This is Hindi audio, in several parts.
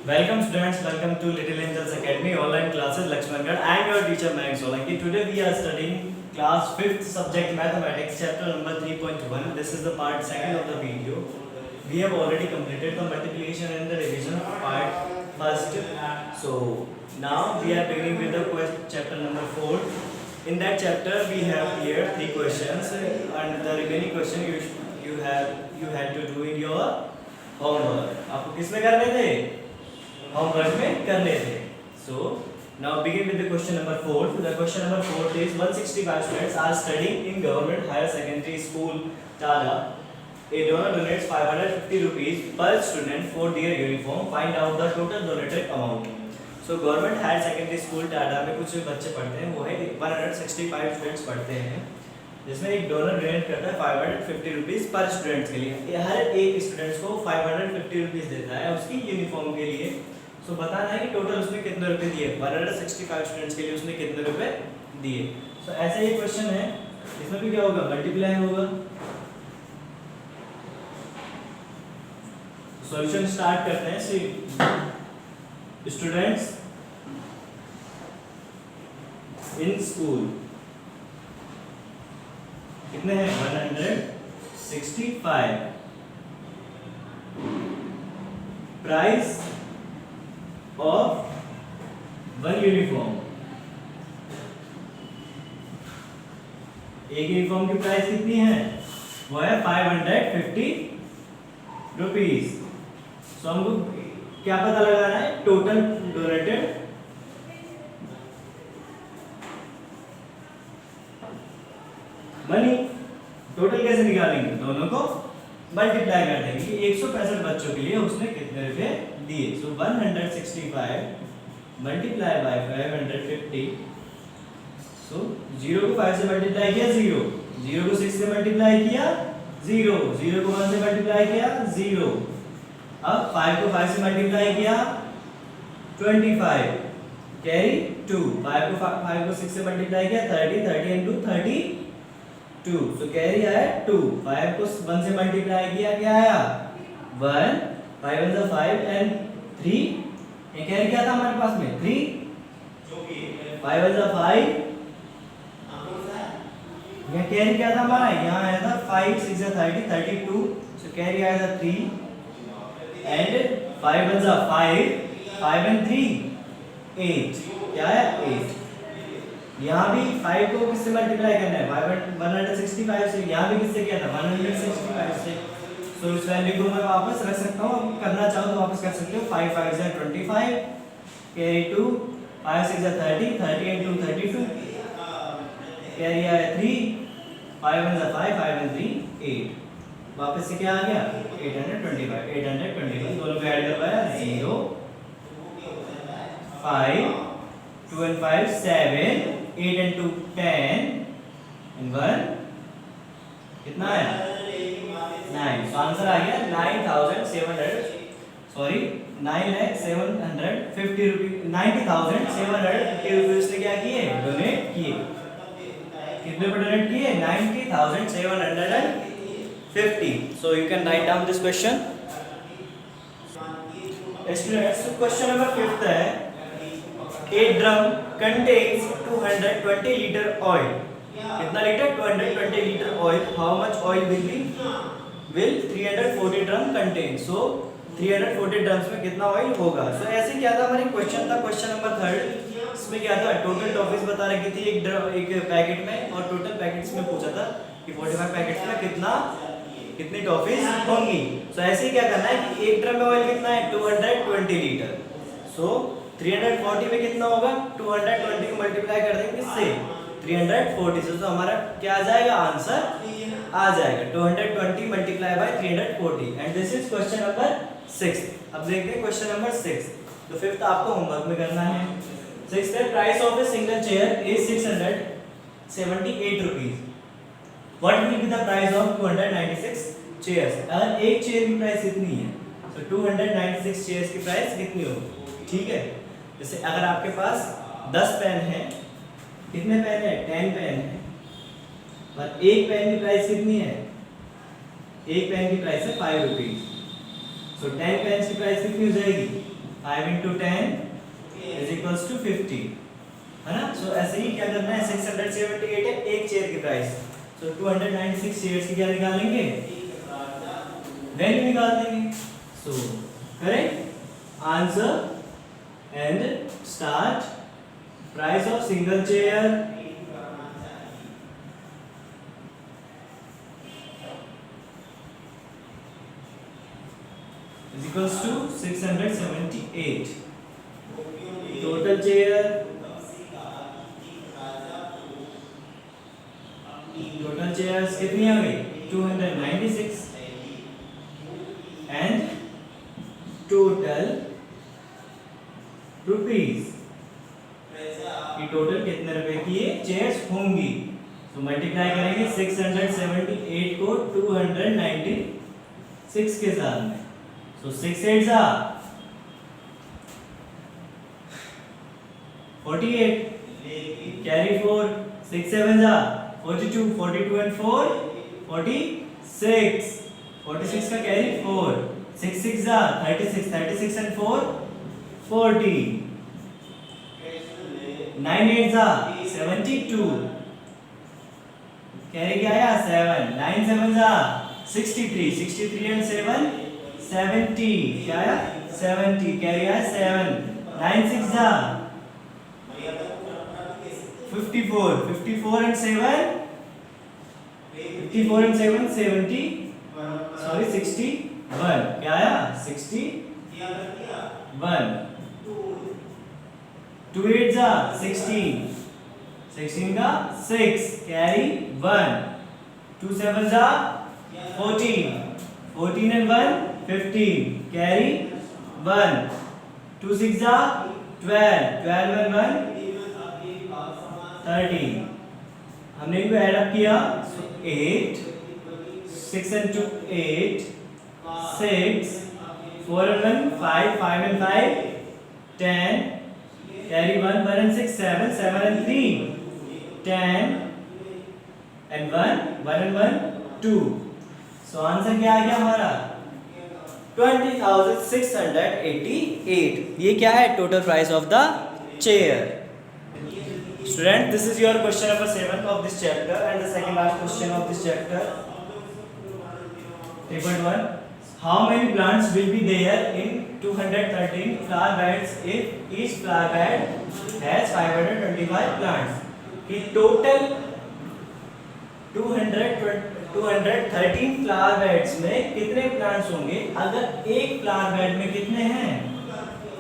Welcome students, welcome to Little Angels Academy online classes Lakshmangarh. I am your teacher Mayank Solanki. Today we are studying class 5th subject mathematics chapter number 3.1. This is the part 2nd of the video. We have already completed the multiplication and the division part first. So now we are beginning with the chapter number 4. In that chapter we have here 3 questions and the remaining question you had to do in your homework. आपको किसमें करने थे? होमवर्क में करने थे. So now begin with the question number 4. The question number 4 is 165 students are studying in government higher secondary school Tada. A donor donates 550 rupees per student for their uniform. Find out the total donated amount. So government higher secondary school Tada में कुछ बच्चे पढ़ते हैं, वो है 165 स्टूडेंट्स पढ़ते हैं, जिसमें एक डोनर डोनेट करता है 550 रुपीज़ पर स्टूडेंट्स के लिए. हर एक स्टूडेंट्स को 550 रुपीज़ देता है उसकी यूनिफॉर्म के लिए. सो बताना है कि टोटल उसने कितने रुपए दिए, 165 स्टूडेंट्स के लिए उसने कितने रुपए दिए. सो ऐसे ही क्वेश्चन है, इसमें भी क्या होगा, मल्टीप्लाई होगा. सॉल्यूशन स्टार्ट करते हैं. सी स्टूडेंट्स इन स्कूल कितने हैं, 165. प्राइस ऑफ वन यूनिफॉर्म, एक यूनिफॉर्म की प्राइस कितनी है, वो है 550 रुपीज. सो हमको क्या पता लगाना है, टोटल डोनेटेड मनी. टोटल कैसे निकालेंगे, दोनों को मल्टीप्लाई कर देंगे. 165 बच्चों के लिए उसने कितने रुपए दिए. सो 165 मल्टीप्लाई बाय 550. सो 0 को 5 से मल्टीप्लाई किया 0, 0 को 6 से मल्टीप्लाई किया 0, 0 को 1 से मल्टीप्लाई किया 0. अब 5 को 5 से मल्टीप्लाई किया 25 कैरी 2. 5 को 6 से मल्टीप्लाई किया 30, 30 into 32. सो कैरी आया 2. 5 को 1 से मल्टीप्लाई किया क्या आया 1. 5 1 5 and 3. ये कैरी क्या था हमारे पास में 3. 5 1 5. यहाँ कैरी क्या था हमारा, यहाँ आया था 5 6 30 32. सो कैरी आया था 3 and 5 1 5, 5 and 3 8. क्या है 8. यहाँ भी 5 को किससे मल्टीप्लाई करना है, 165 से. यहाँ भी किससे किया था 165 से. सो इस वैल्यू को मैं वापस रख सकता हूँ, करना चाहो तो वापस कर सकते हो. 5 5 से 25 कैरी 2, 5 6 30, 30 into 32 कैरी आया 3, 5 1 5, 5 and 3 8. वापस से क्या आ गया 825. दोनों को ऐड करवाया 0 5 2 and 5 7, 8 and 2 10 and 1 कितना है 9. तो आंसर आ गया 9,750 रुपीज. 90,750 रुपीज उसने क्या किए, डोनेट किए. कितने पे डोनेट किए, 90,750. So you can write down this question. Students, question number 5 है, a drum contains 220 liter oil. कितना litre, 220 liter oil. How much oil will 340 drum contain? So 340 drums में कितना ऑयल होगा. सो ऐसे क्या था हमारी क्वेश्चन था. क्वेश्चन नंबर 3 इसमें क्या था, टोटल टॉफीज बता रखी थी एक पैकेट में, और टोटल पैकेट्स में पूछा था कि 45 पैकेट्स में कितनी टॉफीज होंगी. सो ऐसे ही क्या करना है कि एक ड्रम में ऑयल कितना है 220 लीटर. सो 340 में कितना होगा, 220 को मल्टीप्लाई कर देंगे किससे 340 से. तो हमारा क्या आ जाएगा, आंसर आ जाएगा 220 multiply by 340. And this is question number 6. अब देखते हैं क्वेश्चन नंबर 6. तो 5th आपको होमवर्क में करना है. 6th है, price of a single chair is 678 rupees. What will be the price of 296 chairs. अगर एक चेयर की प्राइस इतनी है तो 296 चेयर्स की प्राइस कितनी होगी. ठीक है, जैसे अगर आपके पास 10 पेन है, कितने पेन है 10 पेन है, और एक पेन की प्राइस कितनी है, एक पेन की प्राइस है 5 रुपीज. सो 10 पेन्स की प्राइस कितनी हो जाएगी 5 into 10 is equals to 50, है ना। सो ऐसे ही क्या करना है, 678 है एक चेयर की प्राइस, सो 296 चेयर्स की क्या निकालेंगे, वैल्यू निकाल देंगे। So correct answer and start. Price of single chair is equals to 678. Total chair कितनी आ गई, 296 and total rupees, ये टोटल कितने रुपए की ये चेयर्स होंगी। तो मल्टीप्लाई करेंगे 678 को 296 के साथ में। So 6 8s are 48, carry 4, 6 7s are 42, 42 and 4 46, 46 का carry 4, 6 6s are 36, 36 and 4 40, 9 8s are 72, carry क्या आया 7, 9 7s are 63, 63 and 7 70, क्या आया 70, कैरी आया 7, 9 6 जा 54, 54 and 7 70, सॉरी 61, क्या आया 61, 2 8 जा 16, 16 का 6, कैरी 1, 2 7 जा 14, 14 and 1 15, carry 1, 2 6 are 12, 12 and 1 13, हमने इनको ऐड अप किया 8, 6 and 2 8, 6, 4 and 1 5, 5 and 5 10, carry 1, 1 and 6 7, 7 and 3 10 and 1, 1 and 1 2। So answer क्या आ गया हमारा 20,688। ये क्या है, total price of the chair. Student, this is your question number 7 of this chapter and the second last question of this chapter. Table 1, how many plants will be there in 213 flower beds if each flower bed has 525 plants. कि टोटल 213 फ्लावर बेड्स में कितने प्लांट्स होंगे अगर एक फ्लावर बेड में कितने हैं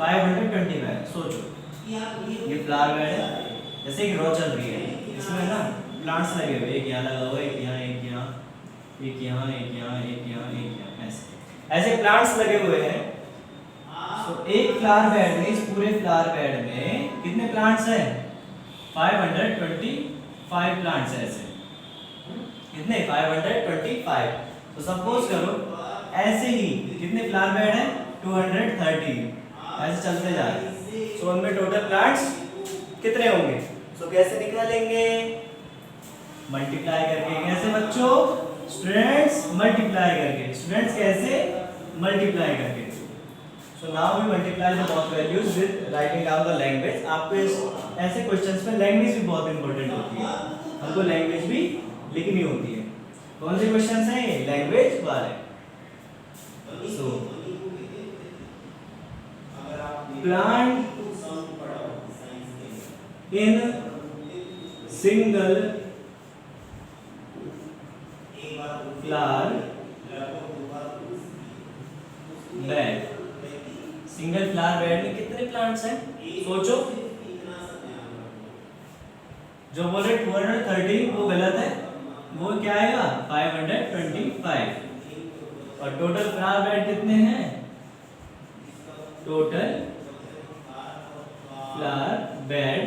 525। सोचो, ये फ्लावर बेड है, जैसे एक रो चल रही है, इसमें ना प्लांट्स लगे हुए, एक यहाँ लगा हुआ, एक यहाँ, एक यहाँ, एक यहाँ, एक यहाँ, एक यहाँ, एक यहाँ, ऐसे प्लांट्स लगे हुए हैं। तो एक फ्लावर बेड में, इस पूरे फ्लावर बेड में कितने प्लांट्स हैं 525 प्लांट्स है। ऐसे कितने 525। तो सपोज करो ऐसे ही कितने फ्लावर बेड है 230, ऐसे चलते जा रहे। सो उनमें टोटल प्लांट्स कितने होंगे। सो कैसे निकालेंगे, मल्टीप्लाई करके। कैसे बच्चों, स्टूडेंट्स मल्टीप्लाई करके। स्टूडेंट्स कैसे, मल्टीप्लाई करके। So now we multiply the both values with writing down the language. आपको ऐसे क्वेश्चंस में लैंग्वेज भी बहुत इंपॉर्टेंट होती है, हमको लैंग्वेज भी लिखनी होती है। कौन से क्वेश्चन हैं ये, लैंग्वेज वाले। So plant in single flower bed. Single flower bed में कितने प्लांट्स हैं सोचो। जो बोले 230 वो गलत है, वो क्या आएगा 525। और टोटल फ्लावर बेड कितने हैं, टोटल फ्लावर बेड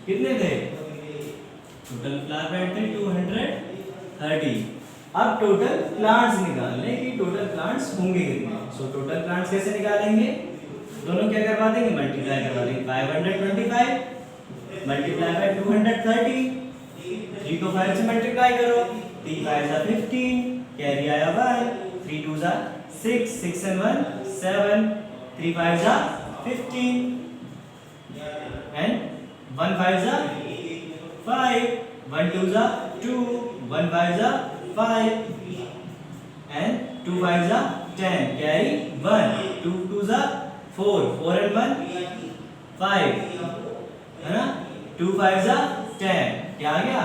कितने थे, टोटल फ्लावर बेड थे 230। अब टोटल प्लांट्स निकालने कि टोटल प्लांट्स होंगे कितने। सो टोटल प्लांट्स कैसे निकालेंगे, दोनों क्या करवा देंगे, मल्टीप्लाई करवा देंगे। 525 मल्टीप्लाई बाय 230, 3 को 5 से मल्टीप्लाई करो, 3 5 जा 15, कैरी आया 1, 3 2 जा 6, 6 and 1 7, 3 5 जा 15 and 1 5 जा 5, 1 2 जा 2, 1 5 जा 5 and 2 5 जा 10, carry 1, 2 2 जा 4, 4 and 1 5, है ना, 2 5 जा 10, क्या आ गया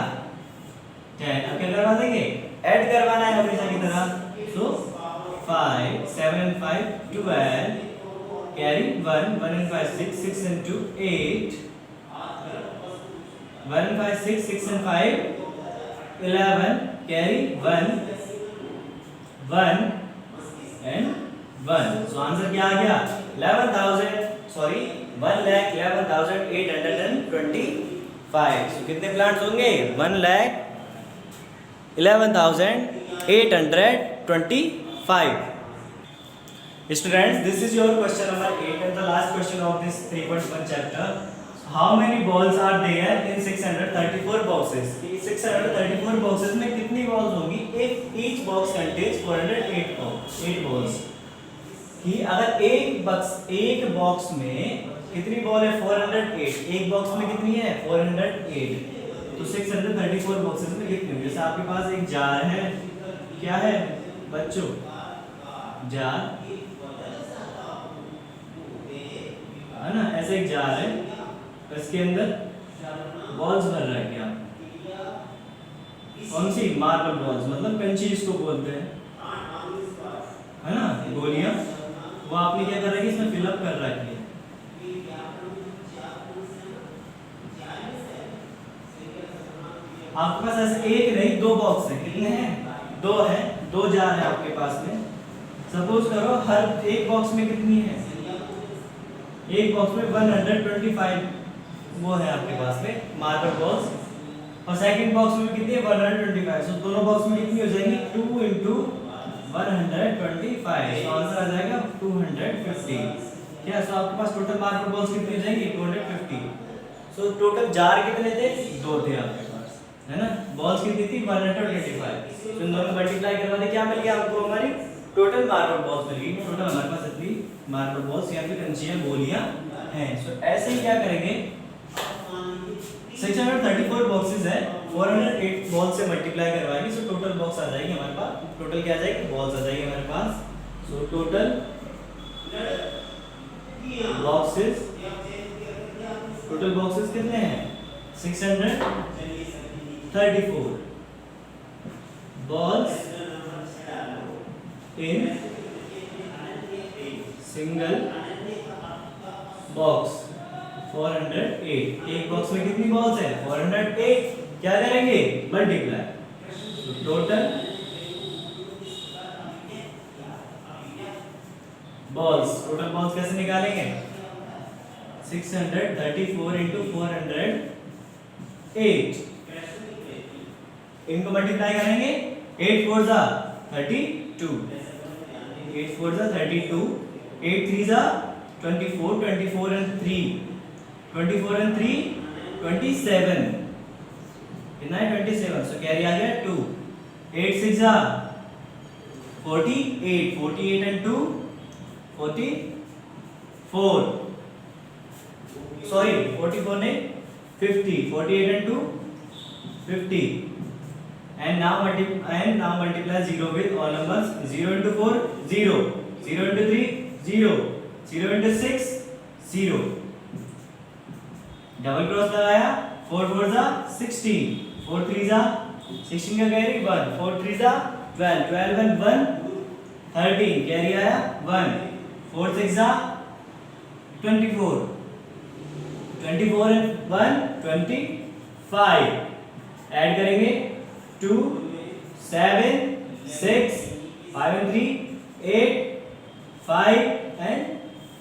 10। अब क्या करवा देंगे, ऐड करवाना है हमेशा की तरह, so 5 7 and 5 12, carry 1 1 and 5 6, 6 and 2 8, 1 and 5 6, 6 and 5 11, carry 1 1 and 1, so answer क्या आ गया 1,11,825। so कितने प्लांट्स होंगे 1,11,825। Students, this is your question number 8 and the last question of this 3.1 chapter. How many balls are there in 634 boxes? 634 boxes में कितनी balls होंगी? Each box contains 408 balls. कि अगर एक बॉक्स में कितनी बॉल है 408, एक बॉक्स में कितनी है 408, तो 634 बॉक्सेस में कितनी होंगी? जैसे आपके पास एक जार है, क्या है बच्चों, जार है ना, ऐसे एक जार है, इसके अंदर बॉल्स भर रहा है, क्या कौन सी मार्बल बॉल्स, मतलब कंची इसको बोलते हैं, है ना, गोलियां, वो आपने क्या कर रखी है इसमें फिलअप कर रखी है। आपके पास ऐसे एक नहीं दो बॉक्स है, कितने हैं दो है, दो जार है आपके पास में। सपोज करो हर एक बॉक्स में कितनी है, एक बॉक्स में 125 वो है आपके पास में मार्बल बॉल्स, और सेकंड बॉक्स में कितनी है 125, तो दोनों बॉक्स में कितनी हो जाएगी 2 into 125, तो आंसर आ जाएगा 250। क्या सो आपके पास टोटल मार्बल बॉल्स कितनी हो जाएंगी 250। सो टोटल जार कितने थे, दो थे आपके पास, है ना, बॉल्स कितनी थी 125, तो इन दोनों मल्टीप्लाई करवा दे, क्या मिल गया आपको, हमारी टोटल मार्बल बॉल्स मिल गई। टोटल हमारे पास इतनी मार्बल बॉल्स या फिर कंचियां गोलियां हैं। सो ऐसे ही क्या करेंगे, 634 बॉक्सेस है, 408 बॉल से मल्टीप्लाई करवाएंगे, सो टोटल बॉक्स आ जाएगी हमारे पास, टोटल क्या आ जाएगी बॉल्स आ जाएगी हमारे पास। सो टोटल बॉक्सेस कितने हैं 634 बॉल्स इन सिंगल बॉक्स 408, एक बॉक्स में कितनी बॉल्स है 408, क्या करेंगे मल्टीप्लाई, तो टोटल बॉल्स कैसे निकालेंगे 634 into 408, इनको मल्टीप्लाई करेंगे, 8 4 जा 32, 8 4 जा 32, 8 3 जा 24, 24 and 3 27, कितना है 27, सो कैरी आ गया 2, 8 6 जा 48, 48 and 2 44, सॉरी 44 नहीं 50, 48 and 2 50, and now multiply 0 with all numbers, 0 into 4 0, 0 into 3 0, 0 into 6 0, double cross लगाया, 4 4 जा 16, 4 3 जा 16 का कैरी 1, 4 3 जा 12, 12 and 1 13, कैरी आया 1, 4 6 जा 24, 24 and 1 25, ऐड करेंगे 2 7 6 5 and 3 8 5 and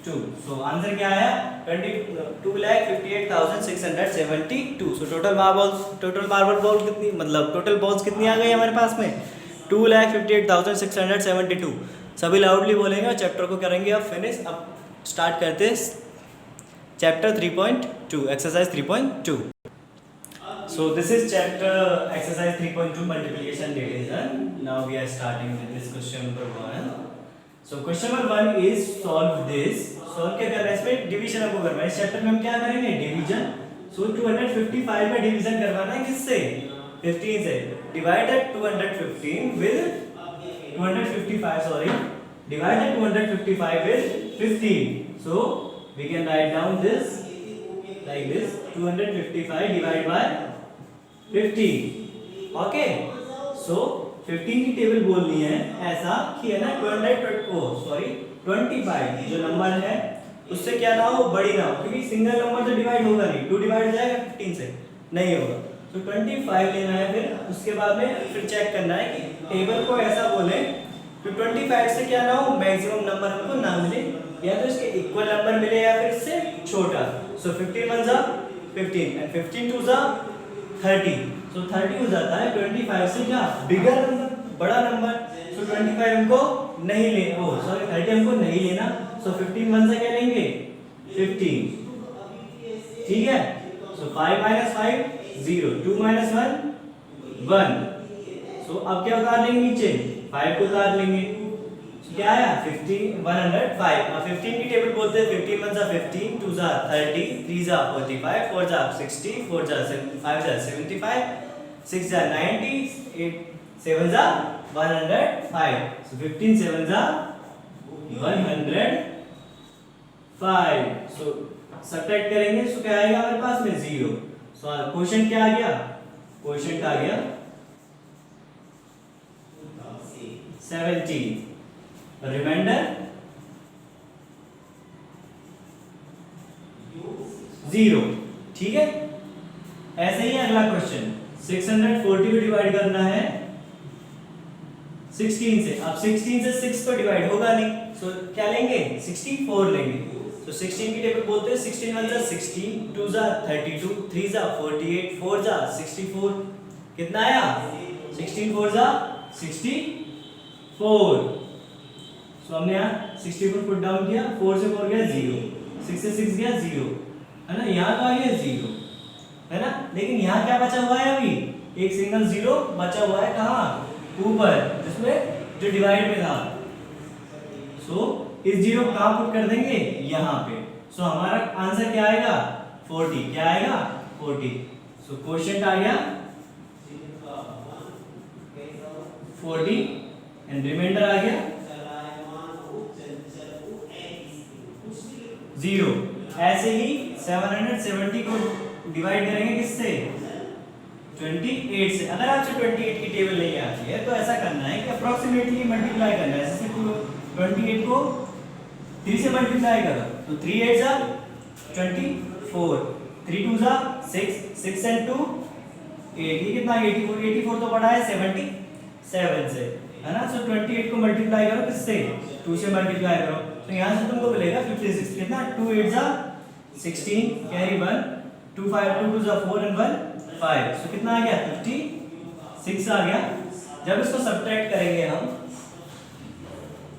2, सो आंसर क्या आया 2,58,672। सो टोटल मार्बल बॉल कितनी, मतलब टोटल बॉल्स कितनी आ गई हमारे पास में 2,58,672। सभी लाउडली बोलेंगे और चैप्टर को करेंगे अब फिनिश। अब स्टार्ट करते हैं chapter 3.2 exercise 3.2। So this is chapter exercise 3.2 multiplication division. Now we are starting with this question number 1. So question number 1 is solve this. Solve क्या करना है, इसमें डिवीजन हमको करना है। इस चैप्टर में हम क्या करेंगे, डिवीजन। सो 255 में डिवीजन करवाना है किससे, 15 से। Divided 215 with 255 sorry, divided 255 with 15. So we can write down this like this, 255 divided by 15. Okay. So 15 की टेबल बोलनी है ऐसा कि है ना 25 जो नंबर है उससे क्या ना हो, बड़ी ना हो, क्योंकि सिंगल नंबर तो डिवाइड होगा नहीं, 2 डिवाइड हो जाएगा 15 से, नहीं होगा। तो 25 लेना है, फिर उसके बाद में फिर चेक करना है कि टेबल को ऐसा बोले तो 25 से क्या ना हो, मैक्सिमम नंबर हमको ना मिले, या तो इसके इक्वल नंबर मिले या फिर इससे छोटा। सो 15 1 जा 15 एंड 15 2 जा 30। सो 30 हो जाता है 25 से क्या बिगर नंबर, बड़ा नंबर। सो 25 हमको नहीं ले, ओ सॉरी 30 हमको नहीं लेना। सो 15 1 से क्या लेंगे 15, ठीक है। सो 5 - 5 0, 2 - 1 1। सो अब क्या उतार लेंगे नीचे, 5 को उतार लेंगे। so, क्या आया 105। अब 15 की टेबल बोलते हैं 15 1 जा 15, 2 जा 30, 3 जा 45, 4 जा 60, 4 जा 5 जा 75, 6 जा 90, 8 7 जा 105। so 15 7 जा 105। so सब्ट्रैक्ट करेंगे, सो क्या आएगा हमारे पास में 0। सो क्वोशिएंट क्या आ गया, क्वोशिएंट आ गया 70, रिमाइंडर 0, ठीक है। ऐसे ही अगला क्वेश्चन 640 को डिवाइड करना है 16 से। अब 16 से 6 तो डिवाइड होगा नहीं, सो क्या लेंगे 64 लेंगे। तो 16 की टेबल बोलते हैं 16 1 जा 16, 2 जा 32, 3 जा 48, 4 जा 64। कितना आया 16 4 जा 64। सो हमने यहाँ 64 पुट डाउन किया, 4 से 4 गया 0, 6 से 6 गया 0, है ना। यहाँ तो आ गया 0, है ना। लेकिन यहाँ क्या बचा हुआ है, अभी एक सिंगल 0 बचा हुआ है, कहाँ ऊपर, जिसमें जो डिवाइड में था। सो इस 0 को कहाँ पुट कर देंगे, यहाँ पे। सो हमारा आंसर क्या आएगा 40, क्या आएगा 40। सो क्वोशिएंट आ गया 40 एंड रिमाइंडर आ गया 0। ऐसे ही 770 को डिवाइड करेंगे किससे, 28 से। अगर आपसे 28 की टेबल नहीं आती है तो ऐसा करना है कि अप्रोक्सीमेटली मल्टीप्लाई करना है। जैसे 28 को 3 से मल्टीप्लाई करो तो 3 8 जा 24, 3 2 जा 6, 6 and 2 8, ये कितना 84, 84 तो बड़ा है 77 से, है ना। सो 28 को मल्टीप्लाई करो किससे, 2 से मल्टीप्लाई करो, तो यहाँ से तुमको मिलेगा 56। कितना 2 8 जा 16, कैरी 1, 2 5 2 2 जा 4 and 1 5। सो कितना आ गया 56 आ गया। जब इसको सब्ट्रैक्ट करेंगे हम,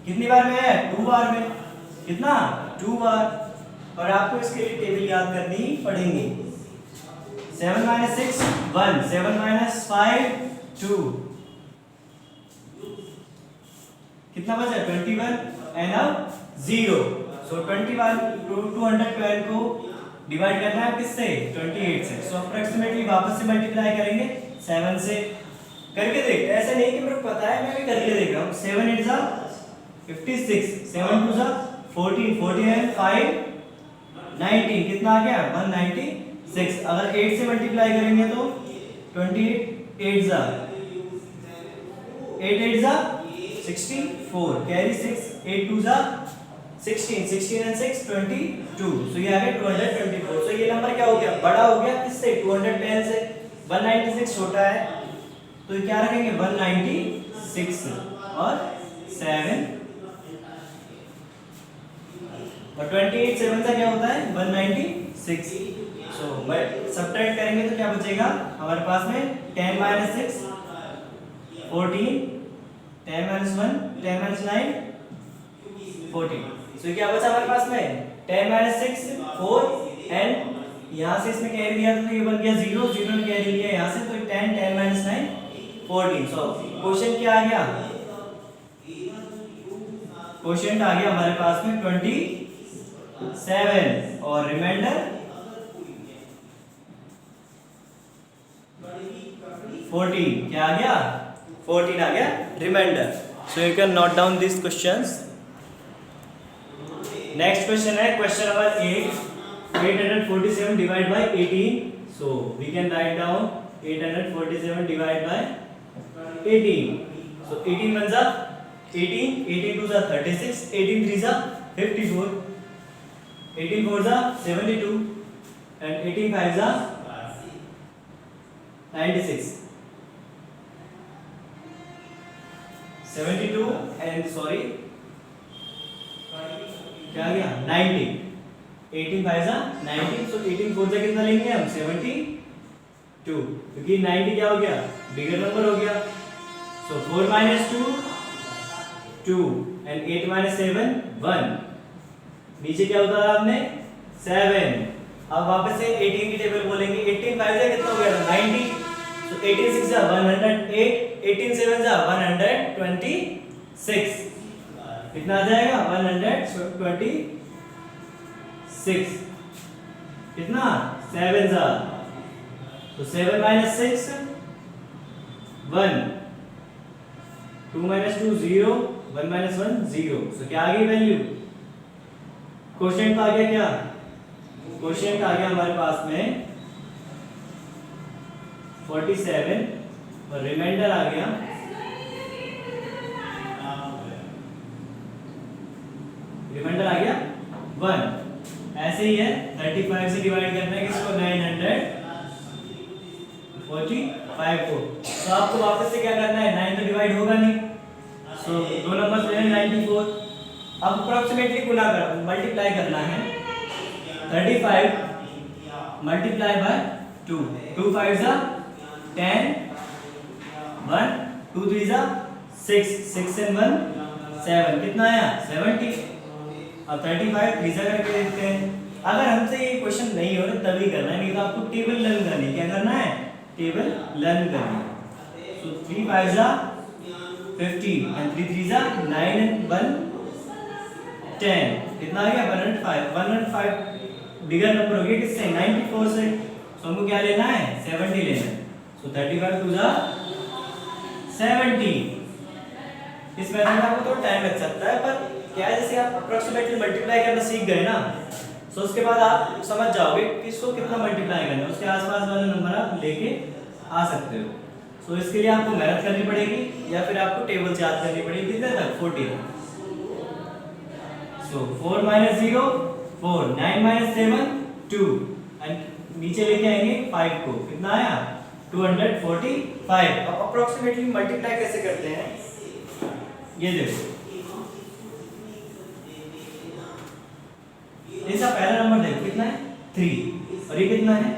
कितनी बार में है 2 बार में, कितना 2 बार। और आपको इसके लिए टेबल याद करनी पड़ेगी। 7 - 6 1, 7 - 5 2, कितना बचा 21 एंड अब 0। सो 21 212 को डिवाइड करना है किससे, 28 से। सो अप्रोक्सीमेटली वापस से मल्टीप्लाई करेंगे 7 से। करके देख, ऐसा नहीं कि मेरे को पता है, मैं भी करके देख रहा हूँ। 7 8 जा 56, 7 2 जा 14, 14 and 5 19, कितना आ गया 196। अगर 8 से मल्टीप्लाई करेंगे तो 28 8 जा 8 8 जा 64, कैरी 6, 8 2 जा 16, 16 and 6 22। सो ये आ गया 224। सो ये नंबर क्या हो गया, बड़ा हो गया किससे 210 से। 196 छोटा है तो क्या रखेंगे 196 और 7 और 28 7 का क्या होता है 196। सो सब्ट्रैक्ट करेंगे तो क्या बचेगा हमारे पास में 10 - 6 14, 10 - 1 10 - 9 14। सो क्या बचा हमारे पास में 10 - 6 4 एंड यहाँ से इसमें कैरी दिया तो ये बन गया 0, 0 ने कैरी लिया यहाँ से, तो 10 10 - 9 14। सो क्वोशिएंट क्या आ गया, क्वोशिएंट आ गया हमारे पास में 24। 7 और रिमाइंडर 14, क्या आ गया 14 आ गया reminder. So you can note down this questions. Next question है question number 8, 847 divide by 18। So we can write down 847 divide by 18। So 18 1 जा 18, 18 2 जा 36, 18 3 जा 54, 18 4 जा 72 and 18 5 जा 96, 72 and sorry क्या आ गया 90, 18 5 जा 90। सो 18 4 जा कितना लेंगे हम 72, क्योंकि 90 क्या हो गया बिगर नंबर हो गया। सो 4 minus 2 2 and 8 minus 7 1, नीचे क्या होता है आपने 7। अब वापस से 18 की टेबल बोलेंगे। 18 5 जा कितना हो गया 90। सो 18 6 जा 108, 18 7 जा 126, कितना आ जाएगा 126, कितना 7 जा। तो 7 minus 6 1, 2 minus 2 0, 1 minus 1 0। सो क्या आ गई वैल्यू क्वोशिएंट आ गया, क्या क्वोशिएंट आ गया हमारे पास में 47 और रिमाइंडर आ गया रिमाइंडर आ गया 1। ऐसे ही है 35 से डिवाइड करना है किसको 945 को। तो आपको वापस से क्या करना है 9 तो डिवाइड होगा नहीं। सो दो नंबर ले 94। अब अप्रोक्सीमेटली गुना कर मल्टीप्लाई करना है 35 मल्टीप्लाई बाय 2, 2 5 जा 10, 1 2 3 जा 6, 6 and 1 7, कितना आया 70। अब 35 3 जा करके देखते हैं। अगर हमसे ये क्वेश्चन नहीं हो रहा तभी करना है, नहीं तो आपको टेबल लर्न करनी है। क्या करना है टेबल लर्न करनी है। सो 3 5 जा 50 and 3 3 जा 9 and 1 10, कितना आ गया 105। 105 बिगर नंबर हो गया किससे 94 से। सो हमको क्या लेना है 70 लेना है। सो 35 2 जा 70। इस मेथड में आपको थोड़ा टाइम लग सकता है, पर क्या है जैसे आप अप्रोक्सीमेटली मल्टीप्लाई करना सीख गए ना, सो उसके बाद आप समझ जाओगे कि इसको कितना मल्टीप्लाई करना है, उसके आसपास वाले नंबर आप लेके आ सकते हो। सो इसके लिए आपको मेहनत करनी पड़ेगी या फिर आपको टेबल से याद करनी पड़ेगी। कितने तक 40। सो 4 minus 0 4, 9 minus 7 2 एंड नीचे लेके आएंगे 5 को, कितना आया 245। अब अप्रोक्सीमेटली मल्टीप्लाई कैसे करते हैं ये देखो। इसका पहला नंबर देखो कितना है 3 और ये कितना है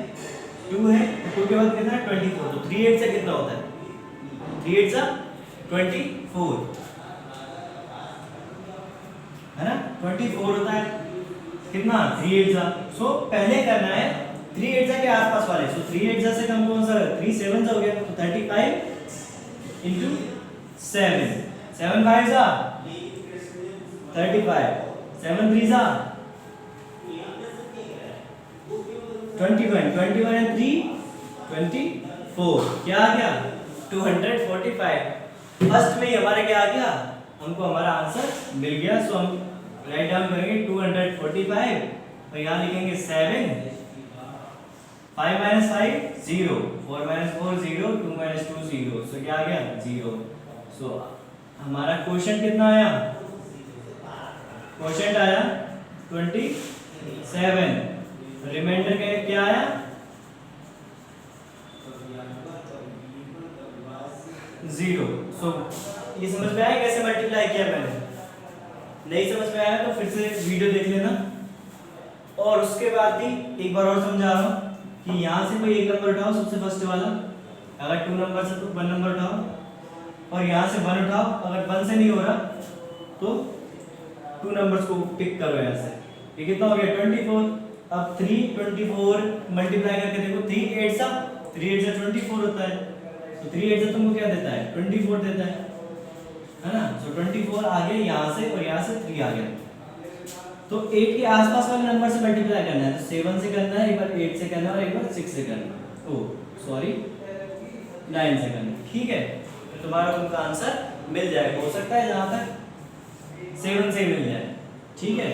2 है, 2 के बाद कितना है 24। तो 3 8 से कितना होता है 3 8 से 24 है ना 24 होता है कितना 3 8 जा। सो पहले करना है 3 8 जा के आसपास वाले। सो 3 8 जा से कम कौन सा 3 7 जा हो गया। तो 35 into 7, 7 5 जा 35, 7 3 जा 21, 21 and 3 24, क्या आ गया 245। फर्स्ट में ही हमारा क्या आ गया हमको हमारा आंसर मिल गया। सो हम राइट डाउन करेंगे 245 और यहाँ लिखेंगे 7, 5 minus 5 0, 4 minus 4 0, 2 minus 2 0। सो क्या आ गया 0। सो हमारा क्वोशिएंट कितना आया क्वोशिएंट आया 27, रिमाइंडर क्या आया 0। सो ये समझ में आया कैसे मल्टीप्लाई किया मैंने। नहीं समझ में आया तो फिर से वीडियो देख लेना। और उसके बाद भी एक बार और समझा रहा हूँ कि यहाँ से कोई एक नंबर उठाओ सबसे फर्स्ट वाला, अगर 2 नंबर से तो 1 नंबर उठाओ और यहाँ से 1 उठाओ। अगर 1 से नहीं हो रहा तो 2 नंबर्स को पिक करो यहाँ से। ये कितना हो गया 24। अब 3 24 मल्टीप्लाई करके देखो 3 8 सा 24 होता है। तो 3 8 से तुमको क्या देता है 24 देता है ना। सो 24 आ गया यहाँ से और यहाँ से 3 आ गया। तो 8 के आसपास वाले नंबर से मल्टीप्लाई करना है, तो 7 से करना है, एक बार 8 से करना है और एक बार 6 से करना है, ओ सॉरी 9 से करना है, ठीक है। तो तुम्हारा उनका आंसर मिल जाएगा, हो सकता है जहाँ तक 7 से ही मिल जाए, ठीक है।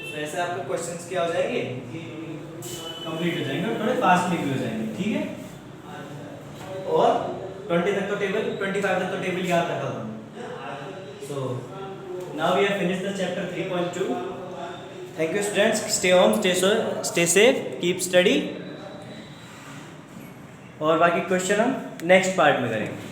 तो ऐसे आपके क्वेश्चंस क्या हो जाएंगे, कंप्लीट हो जाएंगे और थोड़े फास्टली भी हो जाएंगे, ठीक है। और 20 तक तो टेबल, 25 तक तो टेबल याद रखा था। So now we have finished the chapter 3.2। Thank you students, stay home, stay safe, keep study. और बाकी क्वेश्चन हम नेक्स्ट पार्ट में करेंगे।